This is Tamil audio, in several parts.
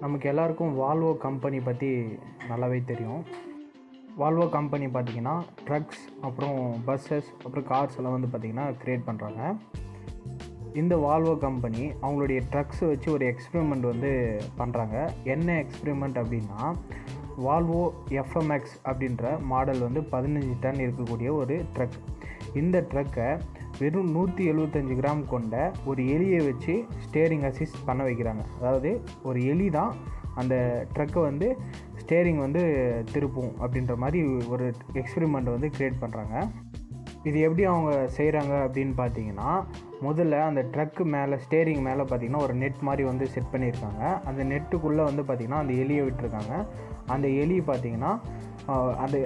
நமக்கு எல்லாருக்கும் வால்வோ கம்பெனி பற்றி நல்லாவே தெரியும். வால்வோ கம்பெனி பார்த்திங்கன்னா ட்ரக்ஸ், அப்புறம் பஸ்ஸஸ், அப்புறம் கார்ஸ் எல்லாம் வந்து பார்த்திங்கன்னா க்ரியேட் பண்ணுறாங்க. இந்த வால்வோ கம்பெனி அவங்களுடைய ட்ரக்ஸை வச்சு ஒரு எக்ஸ்பெரிமெண்ட் வந்து பண்ணுறாங்க. என்ன எக்ஸ்பெரிமெண்ட் அப்படின்னா, வால்வோ எஃப்எம்எக்ஸ் அப்படின்ற மாடல் வந்து 15 டன் இருக்கக்கூடிய ஒரு ட்ரக். இந்த ட்ரக்கை வெறும் 175 கிராம் கொண்ட ஒரு எலியை வச்சு ஸ்டேரிங் அசிஸ்ட் பண்ண வைக்கிறாங்க. அதாவது ஒரு எலி தான் அந்த ட்ரக்கை வந்து ஸ்டேரிங் வந்து திருப்பும் அப்படின்ற மாதிரி ஒரு எக்ஸ்பெரிமெண்ட் வந்து க்ரியேட் பண்ணுறாங்க. இது எப்படி அவங்க செய்கிறாங்க அப்படின்னு பார்த்தீங்கன்னா, முதல்ல அந்த ட்ரக்கு மேலே ஸ்டேரிங் மேலே பார்த்திங்கன்னா ஒரு நெட் மாதிரி வந்து செட் பண்ணியிருக்காங்க. அந்த நெட்டுக்குள்ளே வந்து பார்த்திங்கன்னா அந்த எலியை விட்டுருக்காங்க. அந்த எலி பார்த்திங்கன்னா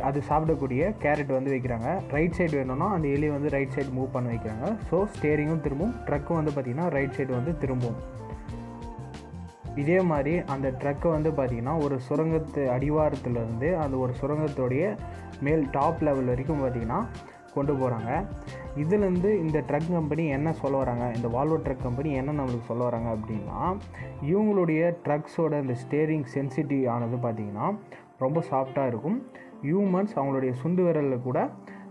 அது சாப்பிடக்கூடிய கேரட் வந்து வைக்கிறாங்க. ரைட் சைடு வேணும்னா அந்த எலியை வந்து ரைட் சைடு மூவ் பண்ண வைக்கிறாங்க. ஸோ ஸ்டேரிங்கும் திரும்பும், ட்ரக்கும் வந்து பார்த்திங்கன்னா ரைட் சைடு வந்து திரும்பும். இதே மாதிரி அந்த ட்ரக்கை வந்து பார்த்திங்கன்னா ஒரு சுரங்கத்து அடிவாரத்துலேருந்து அந்த ஒரு சுரங்கத்துடைய மேல் டாப் லெவல் வரைக்கும் பார்த்திங்கன்னா கொண்டு போகிறாங்க. இதுலேருந்து இந்த ட்ரக் கம்பெனி என்ன சொல்ல வராங்க, இந்த வால்வோ ட்ரக் கம்பெனி என்ன நம்மளுக்கு சொல்ல வராங்க அப்படின்னா, இவங்களுடைய ட்ரக்ஸோட இந்த ஸ்டேரிங் சென்சிட்டிவ் ஆனது பார்த்திங்கன்னா ரொம்ப சாஃப்டாக இருக்கும். ஹியூமன்ஸ் அவங்களுடைய சுண்டு விரலில் கூட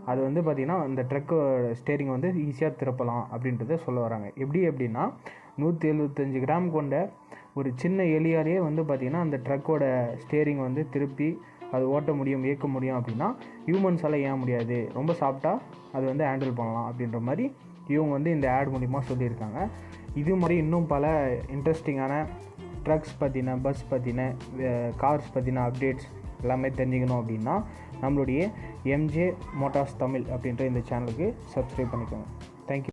அது வந்து பார்த்திங்கன்னா இந்த ட்ரக்கோட ஸ்டேரிங் வந்து ஈஸியாக திருப்பலாம் அப்படின்றத சொல்ல வராங்க. எப்படி அப்படின்னா, 175 கிராம் கொண்ட ஒரு சின்ன எலியாலேயே வந்து பார்த்திங்கன்னா அந்த ட்ரக்கோட ஸ்டேரிங் வந்து திருப்பி அது ஓட்ட முடியும், இயக்க முடியும் அப்படின்னா ஹியூமன்ஸால் ஏன் முடியாது, ரொம்ப சாஃப்டாக அது வந்து ஹேண்டில் பண்ணலாம் அப்படின்ற மாதிரி இவங்க வந்து இந்த ஆட் மூலிமா சொல்லியிருக்காங்க. இது மாதிரி இன்னும் பல இன்ட்ரெஸ்டிங்கான ட்ரக்ஸ் பற்றின, பஸ் பற்றின, கார்ஸ் பற்றின அப்டேட்ஸ் எல்லாமே தெரிஞ்சுக்கணும் அப்படின்னா நம்மளுடைய எம்ஜே மோட்டார்ஸ் தமிழ் அப்படின்ற இந்த சேனலுக்கு சப்ஸ்கிரைப் பண்ணிக்கோங்க.